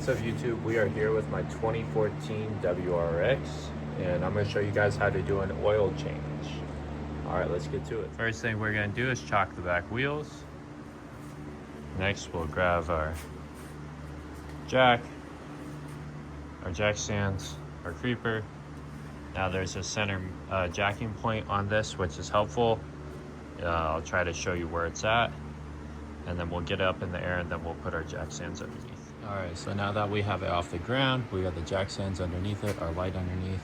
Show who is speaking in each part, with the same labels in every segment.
Speaker 1: What's up YouTube? We are here with my 2014 WRX and I'm going to show you guys how to do an oil change. Alright, let's get to it. First thing we're going to do is chock the back wheels. Next we'll grab our jack stands, our creeper. Now there's a center jacking point on this, which is helpful. I'll try to show you where it's at, and then we'll get it up in the air and then we'll put our jack stands underneath. All right, so now that we have it off the ground, we got the jack stands underneath it, our light underneath.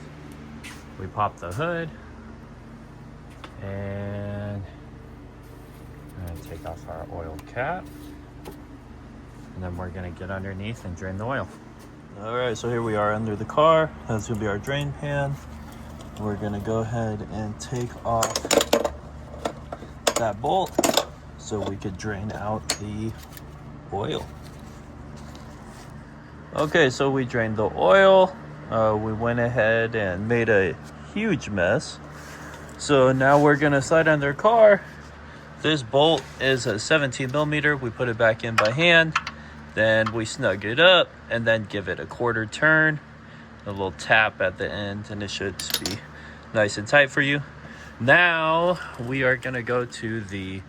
Speaker 1: We pop the hood and I'm gonna take off our oil cap, and then we're gonna get underneath and drain the oil. All right, so here we are under the car. That's gonna be our drain pan. We're gonna go ahead and take off that bolt so we could drain out the oil. Okay, so we drained the oil. We went ahead and made a huge mess. So now we're gonna slide under the car. This bolt is a 17 millimeter. We put it back in by hand. Then we snug it up and then give it a quarter turn. A little tap at the end and it should be nice and tight for you. Now we are gonna go to the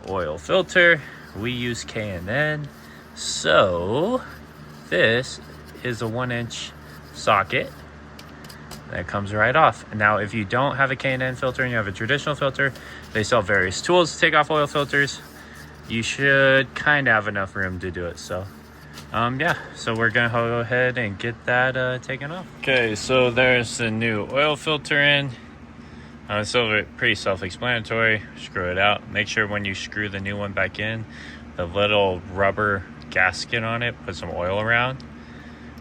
Speaker 1: oil filter. We use K&N. So this is a 1-inch socket that comes right off. Now if you don't have a K&N filter and you have a traditional filter, they sell various tools to take off oil filters. You should kind of have enough room to do it. So yeah, so we're gonna go ahead and get that taken off. Okay, so there's the new oil filter in. It's pretty self-explanatory. Screw it out. Make sure when you screw the new one back in, the little rubber gasket on it, put some oil around,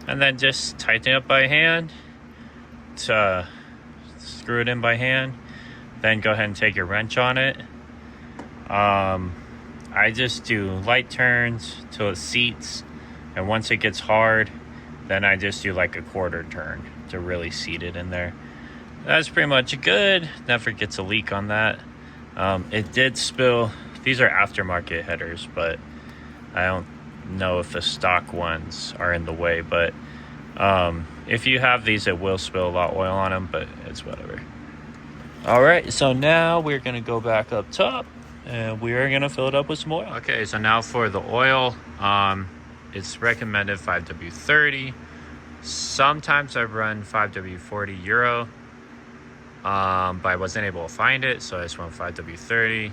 Speaker 1: and then just tighten it up by hand. To screw it in by hand. Then go ahead and take your wrench on it. I just do light turns till it seats, and once it gets hard, then I just do like a quarter turn to really seat it in there. That's pretty much good. Never gets a leak on that. It did spill. These are aftermarket headers, but I don't know if the stock ones are in the way, but if you have these, it will spill a lot of oil on them, but it's whatever. All right, so now we're gonna go back up top and we are gonna fill it up with some oil. Okay, so now for the oil, it's recommended 5W30. Sometimes I run 5W40 Euro, but I wasn't able to find it, so I just went 5W30.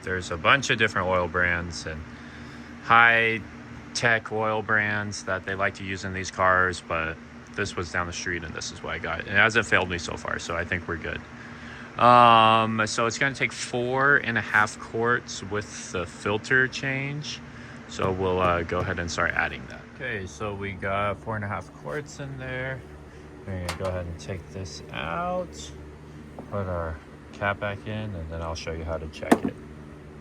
Speaker 1: There's a bunch of different oil brands and high-tech oil brands that they like to use in these cars, but this was down the street and this is what I got. It hasn't failed me so far, so I think we're good. So it's gonna take 4.5 quarts with the filter change. So we'll go ahead and start adding that. Okay, so we got 4.5 quarts in there. We're gonna go ahead and take this out, put our cap back in, and then I'll show you how to check it.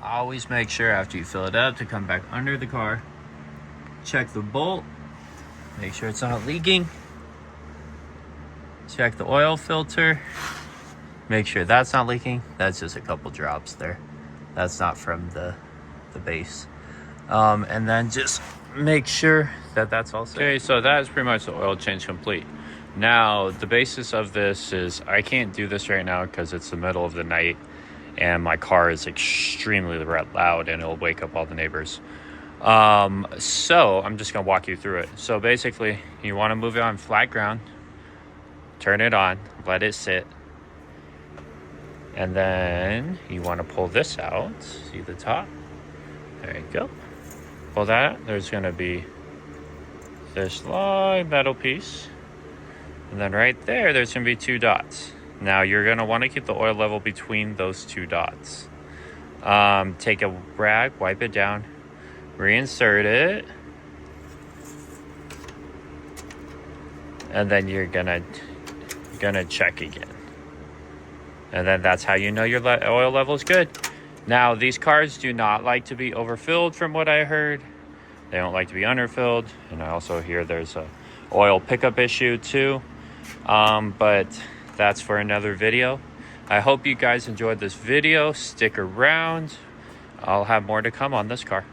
Speaker 1: Always make sure after you fill it up to come back under the car, check the bolt, make sure it's not leaking, check the oil filter, make sure that's not leaking. That's just a couple drops there. That's not from the base. And then just make sure that that's all set. Okay, so that is pretty much the oil change complete. Now, the basis of this is I can't do this right now because it's the middle of the night and my car is extremely loud and it'll wake up all the neighbors. So I'm just gonna walk you through it. So basically, you wanna move it on flat ground, turn it on, let it sit, and then you wanna pull this out. See the top? There you go. Pull that out. There's gonna be this long metal piece. And then right there's gonna be 2 dots. Now you're gonna wanna keep the oil level between those 2 dots. Take a rag, wipe it down, reinsert it. And then you're gonna check again. And then that's how you know your oil level is good. Now, these cars do not like to be overfilled from what I heard. They don't like to be underfilled. And I also hear there's a oil pickup issue too. But that's for another video. I hope you guys enjoyed this video. Stick around. I'll have more to come on this car.